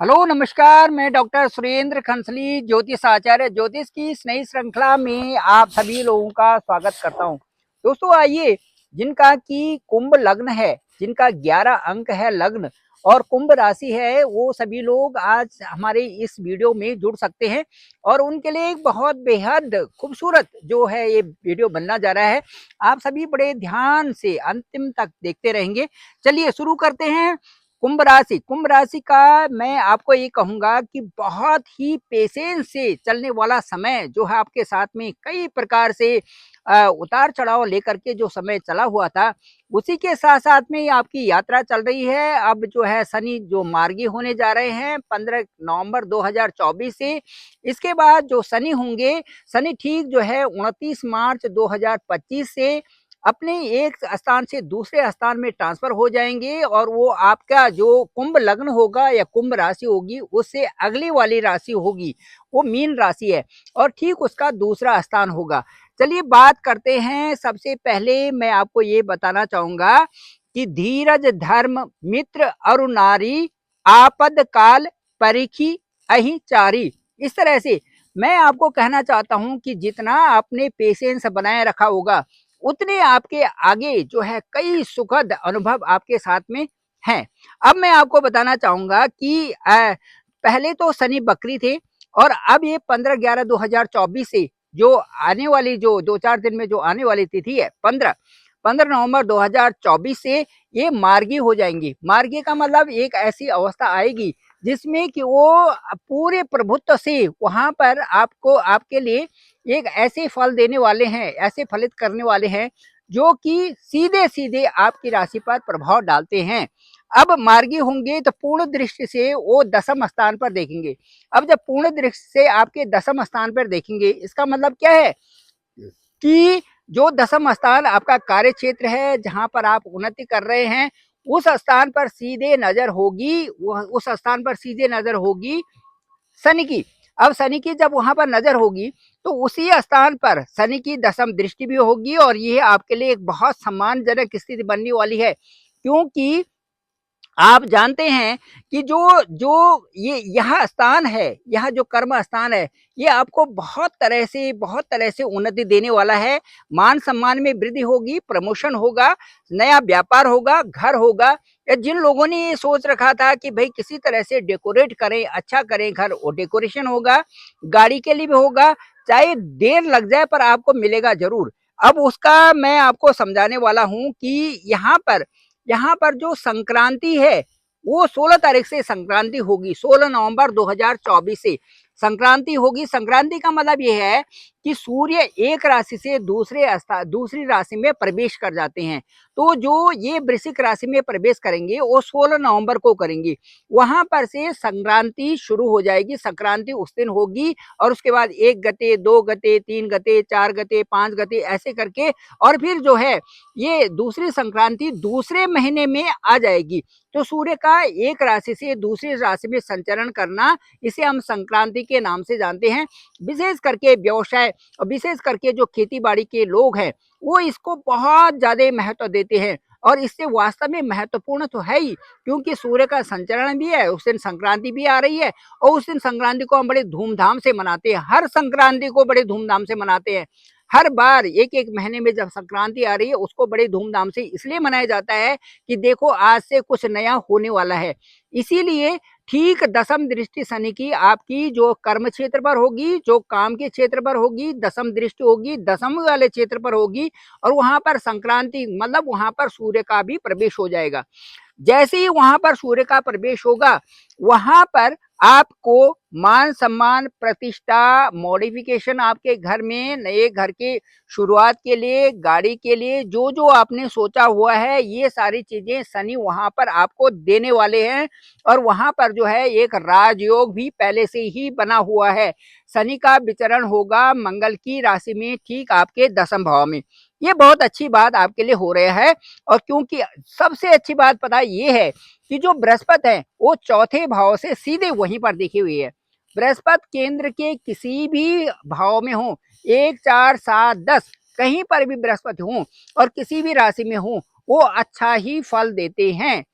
Hello नमस्कार। मैं doctor Surendra Khansali ज्योतिष आचार्य ज्योतिष की इस नई श्रृंखला में आप सभी लोगों का स्वागत करता हूं। दोस्तों आइए, जिनका की कुंभ लग्न है, जिनका 11 अंक है लग्न और कुंभ राशि है, वो सभी लोग आज हमारे इस वीडियो में जुड़ सकते हैं और उनके लिए एक बहुत बेहद खूबसूरत जो है ये वीडियो बनना जा रहा है। आप सभी बड़े ध्यान से अंतिम तक देखते रहेंगे। चलिए शुरू करते हैं। कुंभ राशि का मैं आपको ये कहूंगा कि बहुत ही पेशेंस से चलने वाला समय जो है आपके साथ में कई प्रकार से उतार चढ़ाव लेकर के जो समय चला हुआ था, उसी के साथ साथ में आपकी यात्रा चल रही है। अब जो है शनि जो मार्गी होने जा रहे हैं 15 नवंबर 2024 से। इसके बाद जो शनि होंगे, शनि ठीक जो है 29 मार्च 2025 से अपने एक स्थान से दूसरे स्थान में ट्रांसफर हो जाएंगे और वो आपका जो कुंभ लग्न होगा या कुंभ राशि होगी उससे अगली वाली राशि होगी, वो मीन राशि है और ठीक उसका दूसरा स्थान होगा। चलिए बात करते हैं। सबसे पहले मैं आपको ये बताना चाहूंगा कि धीरज धर्म मित्र अरु नारी आपद काल परिखी अहि चारी। इस तरह से मैं आपको कहना चाहता हूं कि जितना आपने पेशेंस बनाए रखा होगा, उतने आपके आगे जो है कई सुखद अनुभव आपके साथ में हैं। अब मैं आपको बताना चाहूंगा कि पहले तो शनि बकरी थे और अब ये 15/11/2024 से जो आने वाली जो 2-4 दिन में जो आने वाली तिथि है 15 नवंबर 2024 से ये मार्गी हो जाएंगी। मार्गी का मतलब एक ऐसी अवस्था आएगी जिसमें कि वो पूरे प्रभुत्व से वहां पर आपको आपके लिए एक ऐसे फल देने वाले हैं, ऐसे फलित करने वाले हैं जो कि सीधे सीधे आपकी राशि पर प्रभाव डालते हैं। अब मार्गी होंगे तो पूर्ण दृष्टि से वो दसम स्थान पर देखेंगे। अब जब पूर्ण दृष्टि से आपके दसम स्थान पर देखेंगे, इसका मतलब क्या है कि जो दसम स्थान आपका कार्य क्षेत्र है, जहां पर आप उन्नति कर रहे हैं, उस स्थान पर सीधे नजर होगी, उस स्थान पर सीधे नजर होगी शनि की। अब शनि की जब वहां पर नजर होगी तो उसी स्थान पर शनि की दसम दृष्टि भी होगी और ये आपके लिए एक बहुत सम्मानजनक स्थिति बनने वाली है, क्योंकि आप जानते हैं कि जो जो ये यह स्थान है, यह जो कर्म स्थान है, ये आपको बहुत तरह से उन्नति देने वाला है। मान सम्मान में वृद्धि होगी, प्रमोशन होगा, नया व्यापार होगा, घर होगा। या जिन लोगों ने ये सोच रखा था कि भाई किसी तरह से डेकोरेट करें, अच्छा करें घर, वो डेकोरेशन होगा। गाड़ी के लिए भी होगा, चाहे देर लग जाए पर आपको मिलेगा जरूर। अब उसका मैं आपको समझाने वाला हूं कि यहाँ पर जो संक्रांति है वो 16 तारीख से संक्रांति होगी। 16 नवंबर 2024 से संक्रांति होगी। संक्रांति का मतलब ये है कि सूर्य एक राशि से दूसरी राशि में प्रवेश कर जाते हैं। तो जो ये वृश्चिक राशि में प्रवेश करेंगे वो 16 नवंबर को करेंगे। वहां पर से संक्रांति शुरू हो जाएगी। संक्रांति उस दिन होगी और उसके बाद 1 गते, 2 गते, 3 गते, 4 गते, 5 गते ऐसे करके और फिर जो है ये दूसरी संक्रांति दूसरे महीने में आ जाएगी। तो सूर्य का एक राशि से दूसरी राशि में संचरण करना, इसे हम संक्रांति के नाम से जानते हैं। विशेष करके व्यवसाय और विशेष करके जो खेती बाड़ी के लोग हैं वो इसको बहुत ज्यादा महत्व देते हैं और इससे वास्तव में महत्वपूर्ण तो है ही, क्योंकि सूर्य का संचरण भी है, उस दिन संक्रांति भी आ रही है और उस दिन संक्रांति को हम बड़े धूमधाम से मनाते हैं। हर संक्रांति को बड़े धूमधाम से मनाते हैं। हर बार एक एक महीने में जब संक्रांति आ रही है उसको बड़े धूमधाम से इसलिए मनाया जाता है कि देखो आज से कुछ नया होने वाला है। इसीलिए ठीक दसम दृष्टि शनि की आपकी जो कर्म क्षेत्र पर होगी, जो काम के क्षेत्र पर होगी, दसम दृष्टि होगी, दसम वाले क्षेत्र पर होगी और वहां पर संक्रांति मतलब वहां पर सूर्य का भी प्रवेश हो जाएगा। जैसे ही वहां पर सूर्य का प्रवेश होगा, वहां पर आपको मान सम्मान प्रतिष्ठा मॉडिफिकेशन, आपके घर में नए घर के शुरुआत के लिए, गाड़ी के लिए जो जो आपने सोचा हुआ है, ये सारी चीजें शनि वहां पर आपको देने वाले हैं। और वहां पर जो है एक राजयोग भी पहले से ही बना हुआ है। शनि का विचरण होगा मंगल की राशि में ठीक आपके दसम भाव में। ये बहुत अच्छी बात आपके लिए हो रहा है। और क्योंकि सबसे अच्छी बात पता ये है कि जो बृहस्पति है वो चौथे भाव से सीधे वहीं पर देखी हुई है। बृहस्पति केंद्र के किसी भी भाव में हो, 1, 4, 7, 10 कहीं पर भी बृहस्पति हो और किसी भी राशि में हो, वो अच्छा ही फल देते हैं।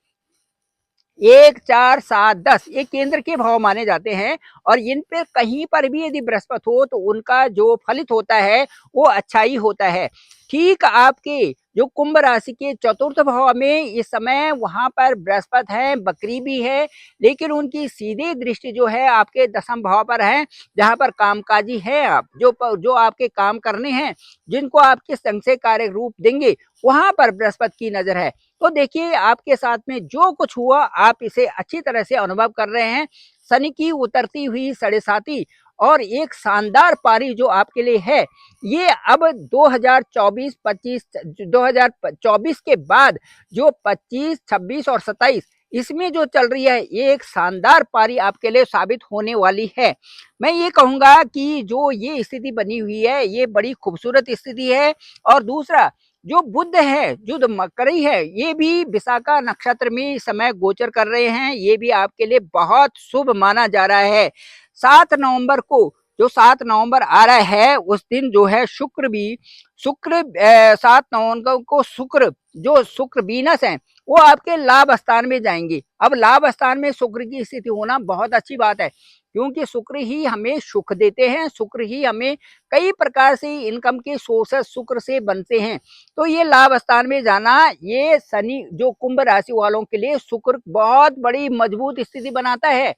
1, 4, 7, 10 ये केंद्र के भाव माने जाते हैं। और इन पे कहीं पर भी यदि बृहस्पति हो तो उनका जो फलित होता है वो अच्छा ही होता है। ठीक आपके जो कुंभ राशि के चतुर्थ भाव में इस समय वहां पर बृहस्पति है, बकरी भी है, लेकिन उनकी सीधी दृष्टि जो है आपके दसम भाव पर है, जहां पर कामकाजी है आप, जो आपके काम करने हैं, जिनको आपके संग से कार्य रूप देंगे, वहां पर बृहस्पति की नजर है। तो देखिए आपके साथ में जो कुछ हुआ आप इसे अच्छी तरह से अनुभव कर रहे हैं। शनि की उतरती हुई साढ़े साती और एक शानदार पारी जो आपके लिए है, ये अब 2024-25 2024 के बाद जो 25, 26 और 27 इसमें जो चल रही है, ये एक शानदार पारी आपके लिए साबित होने वाली है। मैं ये कहूंगा कि जो ये स्थिति बनी हुई है ये बड़ी खूबसूरत स्थिति है। और दूसरा जो बुध है, जो मकरी है, ये भी विशाखा नक्षत्र में समय गोचर कर रहे हैं, ये भी आपके लिए बहुत शुभ माना जा रहा है। 7 नवंबर को जो 7 नवंबर आ रहा है उस दिन जो है शुक्र 7 नवंबर को शुक्र वीनस है वो आपके लाभ स्थान में जाएंगे। अब लाभ स्थान में शुक्र की स्थिति होना बहुत अच्छी बात है, क्योंकि शुक्र ही हमें सुख देते हैं, शुक्र ही हमें कई प्रकार से इनकम के सोर्सेस शुक्र से बनते हैं। तो ये लाभ स्थान में जाना, ये शनि जो कुंभ राशि वालों के लिए शुक्र बहुत बड़ी मजबूत स्थिति बनाता है।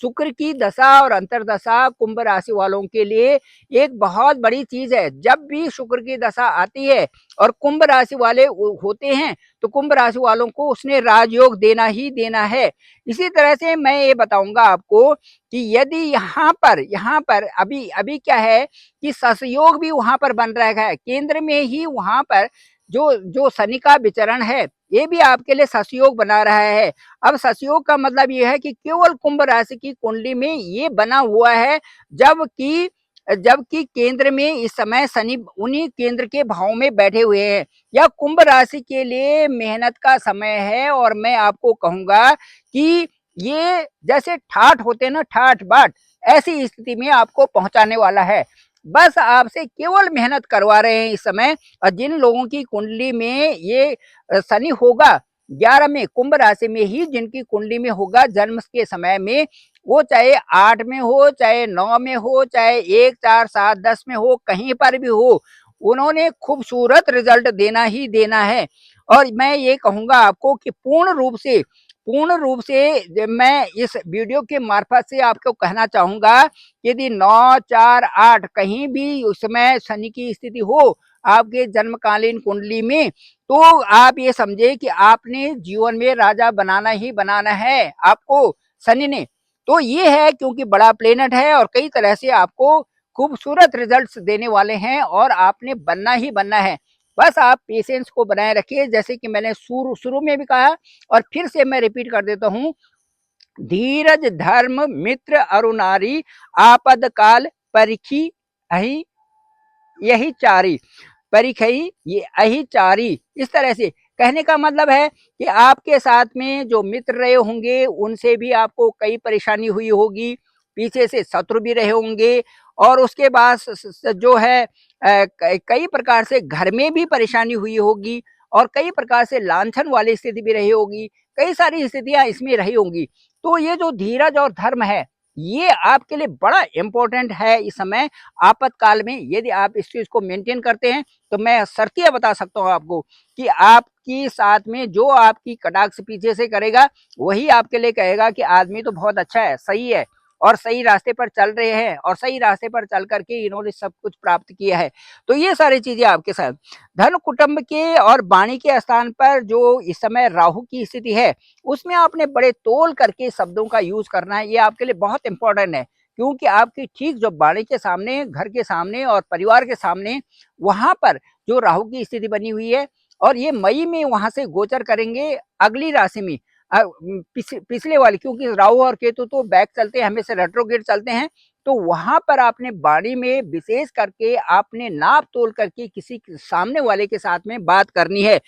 शुक्र की दशा और अंतरदशा कुंभ राशि वालों के लिए एक बहुत बड़ी चीज है। जब भी शुक्र की दशा आती है और कुंभ राशि वाले होते हैं तो कुंभ राशि वालों को उसने राजयोग देना ही देना है। इसी तरह से मैं ये बताऊंगा आपको कि यदि यहाँ पर अभी अभी क्या है कि ससयोग भी वहां पर बन रहा है, केंद्र में ही वहां पर जो जो शनि का विचरण है ये भी आपके लिए ससयोग बना रहा है। अब ससयोग का मतलब ये है कि केवल कुंभ राशि की कुंडली में ये बना हुआ है, जबकि जबकि केंद्र में इस समय शनि उन्हीं केंद्र के भाव में बैठे हुए हैं। यह कुंभ राशि के लिए मेहनत का समय है। और मैं आपको कहूंगा कि ये जैसे ठाठ होते हैं ना, ठाठ बाट, ऐसी स्थिति में आपको पहुंचाने वाला है। बस आपसे केवल मेहनत करवा रहे हैं इस समय। और जिन लोगों की कुंडली में ये शनि होगा 11 में, कुंभ राशि में ही जिनकी कुंडली में होगा जन्म के समय में, वो चाहे 8 में हो, चाहे 9 में हो, चाहे 1, 4, 7, 10 में हो, कहीं पर भी हो, उन्होंने खूबसूरत रिजल्ट देना ही देना है। और मैं ये कहूंगा आपको कि पूर्ण रूप से मैं इस वीडियो के मार्फत से आपको कहना चाहूंगा, यदि 9, 4, 8 कहीं भी उस समय शनि की स्थिति हो आपके जन्मकालीन कुंडली में, तो आप ये समझे कि आपने जीवन में राजा बनाना ही बनाना है आपको शनि ने। तो ये है क्योंकि बड़ा प्लेनेट है और कई तरह से आपको खूबसूरत रिजल्ट्स देने वाले हैं और आपने बनना ही बनना है। बस आप पेशेंस को बनाए रखिए, जैसे कि मैंने शुरू में भी कहा और फिर से मैं रिपीट कर देता हूं, धीरज धर्म मित्र अरुणारी आपद काल परिखी अहि यही चारी परिखई ये अहि चारी। इस तरह से कहने का मतलब है कि आपके साथ में जो मित्र रहे होंगे उनसे भी आपको कई परेशानी हुई होगी, पीछे से शत्रु भी रहे होंगे, और उसके बाद जो है कई प्रकार से घर में भी परेशानी हुई होगी, और कई प्रकार से लांछन वाली स्थिति भी रही होगी, कई सारी स्थितियां इसमें रही होंगी। तो ये जो धीरज और धर्म है ये आपके लिए बड़ा इंपॉर्टेंट है इस समय आपातकाल में। यदि आप इस चीज को मेंटेन करते हैं तो मैं शर्तियां बता सकता हूं आपको कि आपकी साथ में जो आपकी कटाक्ष पीछे से करेगा वही आपके लिए कहेगा कि आदमी तो बहुत अच्छा है, सही है, और सही रास्ते पर चल रहे हैं, और सही रास्ते पर चल करके इन्होंने सब कुछ प्राप्त किया है। तो ये सारी चीजें आपके साथ धन कुटुंब के और वाणी के स्थान पर जो इस समय राहु की स्थिति है उसमें आपने बड़े तोल करके शब्दों का यूज करना है। ये आपके लिए बहुत इंपॉर्टेंट है, क्योंकि आपकी ठीक जो वाणी के सामने, घर के सामने और परिवार के सामने वहां पर जो राहु की स्थिति बनी हुई है, और ये मई में वहां से गोचर करेंगे अगली राशि में, पिछले वाली, क्योंकि राहु और केतु तो बैक चलते हैं, हमेशा रेट्रोगेट चलते हैं। तो वहां पर आपने वाणी में विशेष करके आपने नाप तोल करके किसी सामने वाले के साथ में बात करनी है,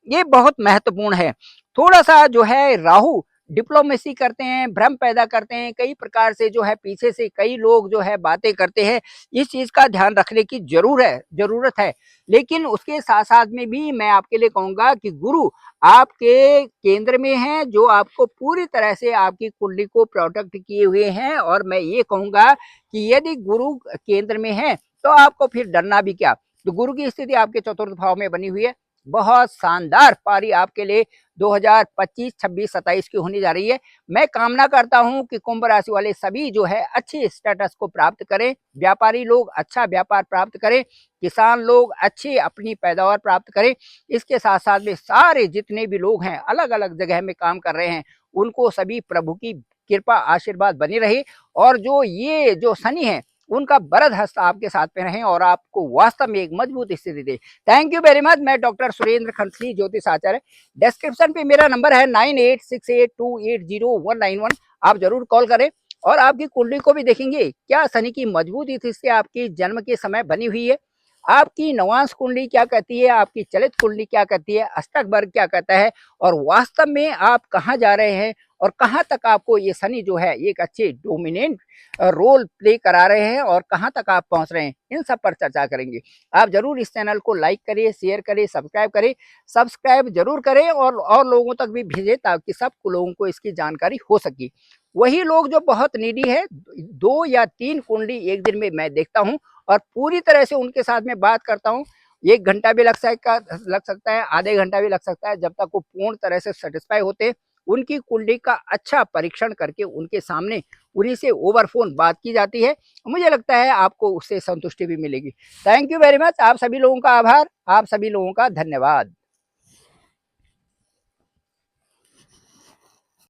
ये बहुत महत्वपूर्ण है। थोड़ा सा जो है राहु डिप्लोमेसी करते हैं, भ्रम पैदा करते हैं, कई प्रकार से जो है पीछे से कई लोग जो है बातें करते हैं। इस चीज़ का ध्यान रखने की ज़रूरत है। लेकिन उसके साथ-साथ में भी मैं आपके लिए कहूँगा कि गुरु आपके केंद्र में हैं, जो आपको पूरी तरह से आपकी कुंडली को प्रोटेक्ट किए हुए हैं और मैं ये कहूँगा कि यदि गुरु केंद्र में हैं, तो आपको फिर डरना भी क्या? तो गुरु की स्थिति आपके चतुर्थ भाव में बनी हुई है। बहुत शानदार पारी आपके लिए 2025, 26, 27 की होने जा रही है। मैं कामना करता हूं कि कुंभ राशि वाले सभी जो है अच्छे स्टेटस को प्राप्त करें, व्यापारी लोग अच्छा व्यापार प्राप्त करें, किसान लोग अच्छी अपनी पैदावार प्राप्त करें। इसके साथ साथ में सारे जितने भी लोग हैं अलग अलग जगह में काम कर रहे हैं, उनको सभी प्रभु की कृपा आशीर्वाद बनी रहे और जो ये जो शनि है उनका वरद हस्त आपके साथ में रहे और आपको वास्तव में एक मजबूत स्थिति दे। Thank you very much. मैं डॉक्टर सुरेंद्र खंसली, ज्योतिष आचार्य। डिस्क्रिप्शन पे मेरा नंबर है 9868280191। आप जरूर कॉल करें और आपकी कुंडली को भी देखेंगे क्या शनि की मजबूत स्थिति आपकी जन्म के समय बनी हुई है, आपकी नवांश कुंडली क्या कहती है, आपकी चलित कुंडली क्या कहती है, अष्टक वर्ग क्या कहता है और वास्तव में आप कहाँ जा रहे हैं और कहाँ तक आपको ये शनि जो है एक अच्छे डोमिनेंट रोल प्ले करा रहे हैं और कहाँ तक आप पहुंच रहे हैं, इन सब पर चर्चा करेंगे। आप जरूर इस चैनल को लाइक करिए, शेयर करिए, सब्सक्राइब करें। सब्सक्राइब जरूर करें और लोगों तक भी भेजें ताकि सब लोगों को इसकी जानकारी हो सके। वही लोग जो बहुत नीडी है, 2 या 3 कुंडली एक दिन में मैं देखता हूँ और पूरी तरह से उनके साथ में बात करता हूँ। 1 घंटा भी लग सकता है, आधे घंटा भी लग सकता है, जब तक वो पूर्ण तरह से सेटिस्फाई होते उनकी कुंडली का अच्छा परीक्षण करके उनके सामने उन्हीं से ओवर फोन बात की जाती है। मुझे लगता है आपको उससे संतुष्टि भी मिलेगी। Thank you very much. आप सभी लोगों का आभार, आप सभी लोगों का धन्यवाद।